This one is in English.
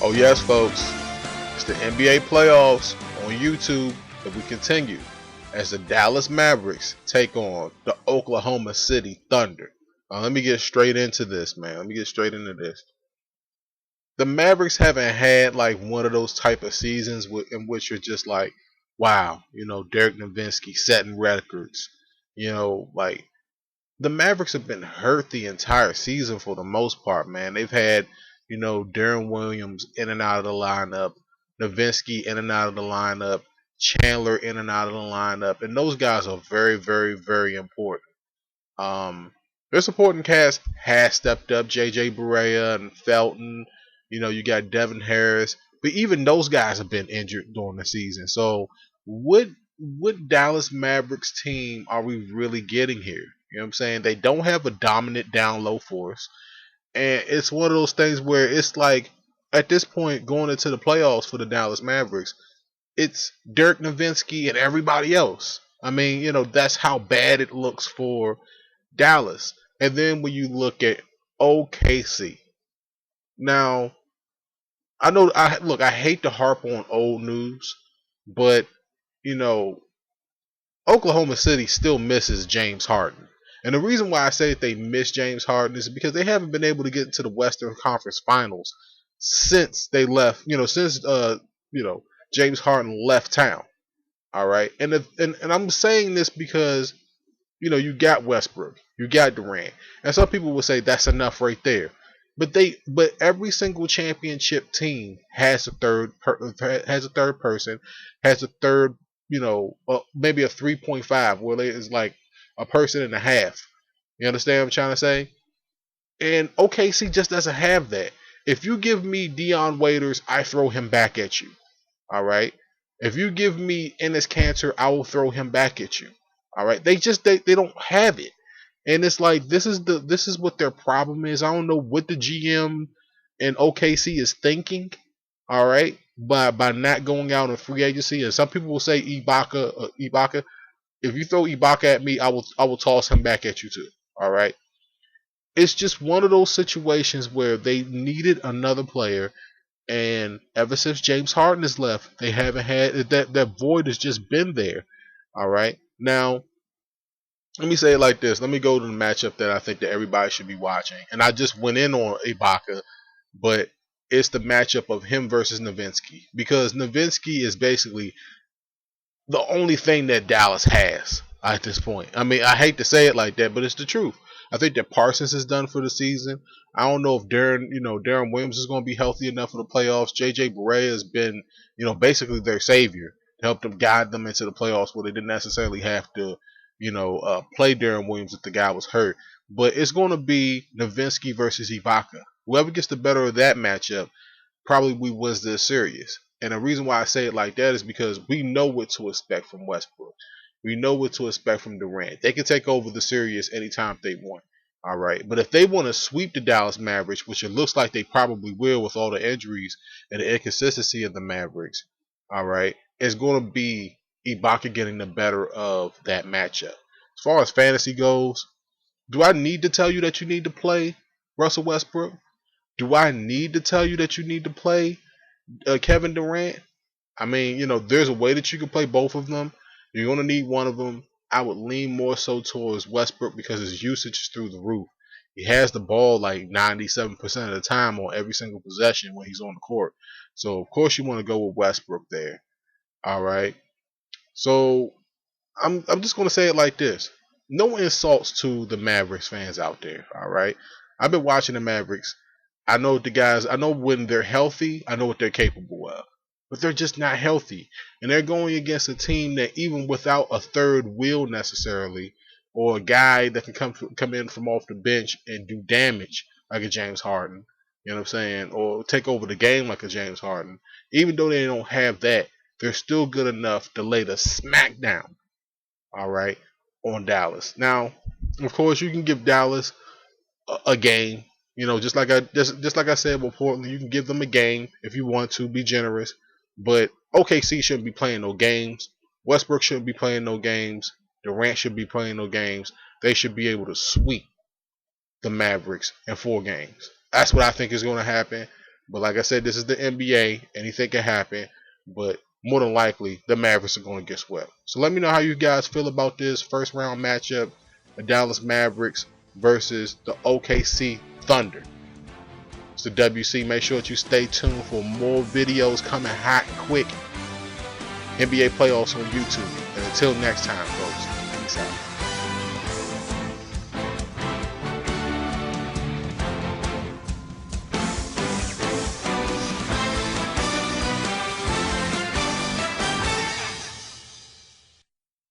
Oh yes, folks, it's the NBA playoffs on YouTube that we continue as the Dallas Mavericks take on the Oklahoma City Thunder. Let me get straight into this, man. Let me get straight into this. The Mavericks haven't had like one of those type of seasons in which you're just like, wow, Dirk Nowitzki setting records. Like the Mavericks have been hurt the entire season for the most part, man. They've had, Darren Williams in and out of the lineup, Nowitzki in and out of the lineup, Chandler in and out of the lineup, and those guys are very, very, very important. Their supporting cast has stepped up. JJ Barea and Felton. You got Devin Harris, but even those guys have been injured during the season. So what Dallas Mavericks team are we really getting here? You know what I'm saying? They don't have a dominant down low force. And it's one of those things where it's like at this point going into the playoffs for the Dallas Mavericks, it's Dirk Nowitzki and everybody else. I mean, that's how bad it looks for Dallas. And then when you look at OKC. Now, I hate to harp on old news, but you know, Oklahoma City still misses James Harden. And the reason why I say that they miss James Harden is because they haven't been able to get into the Western Conference Finals since they left, since James Harden left town. All right. And I'm saying this because you got Westbrook, you got Durant, and some people will say that's enough right there. But every single championship team has has a third person, has a third, maybe a 3.5 where it's like a person and a half. You understand what I'm trying to say? And OKC just doesn't have that. If you give me Dion Waiters, I throw him back at you. All right. If you give me Ennis Cancer, I will throw him back at you. All right. They don't have it, and it's like this is what their problem is. I don't know what the GM and OKC is thinking. All right, by not going out in free agency, and some people will say Ibaka. If you throw Ibaka at me, I will toss him back at you too. All right. It's just one of those situations where they needed another player, and ever since James Harden has left, they haven't had that void has just been there. All right. Now, let me say it like this. Let me go to the matchup that I think that everybody should be watching. And I just went in on Ibaka, but it's the matchup of him versus Nowitzki. Because Nowitzki is basically the only thing that Dallas has at this point. I mean, I hate to say it like that, but it's the truth. I think that Parsons is done for the season. I don't know if Darren Williams is going to be healthy enough for the playoffs. JJ Barea has been, basically their savior to help them guide them into the playoffs where they didn't necessarily have to, play Darren Williams if the guy was hurt. But it's going to be Nowitzki versus Ibaka. Whoever gets the better of that matchup probably wins this series. And the reason why I say it like that is because we know what to expect from Westbrook. We know what to expect from Durant. They can take over the series anytime they want. All right. But if they want to sweep the Dallas Mavericks, which it looks like they probably will with all the injuries and the inconsistency of the Mavericks, all right, it's going to be Ibaka getting the better of that matchup. As far as fantasy goes, do I need to tell you that you need to play Russell Westbrook? Do I need to tell you that you need to play Kevin Durant? I mean, there's a way that you can play both of them. You're going to need one of them. I would lean more so towards Westbrook because his usage is through the roof. He has the ball like 97% of the time on every single possession when he's on the court. So, of course, you want to go with Westbrook there. All right. So, I'm just going to say it like this. No insults to the Mavericks fans out there. All right. I've been watching the Mavericks. I know the guys, I know when they're healthy, I know what they're capable of. But they're just not healthy. And they're going against a team that even without a third wheel necessarily, or a guy that can come in from off the bench and do damage like a James Harden, you know what I'm saying, or take over the game like a James Harden. Even though they don't have that, they're still good enough to lay the smackdown, all right, on Dallas. Now, of course, you can give Dallas a game. Just like I said with Portland, you can give them a game if you want to. Be generous, but OKC shouldn't be playing no games. Westbrook shouldn't be playing no games. Durant should be playing no games. They should be able to sweep the Mavericks in 4 games. That's what I think is going to happen. But like I said, this is the NBA. Anything can happen. But more than likely, the Mavericks are going to get swept. So let me know how you guys feel about this first round matchup. The Dallas Mavericks versus the OKC Thunder. It's the WC. Make sure that you stay tuned for more videos coming hot, quick. NBA playoffs on YouTube. And until next time, folks, peace out.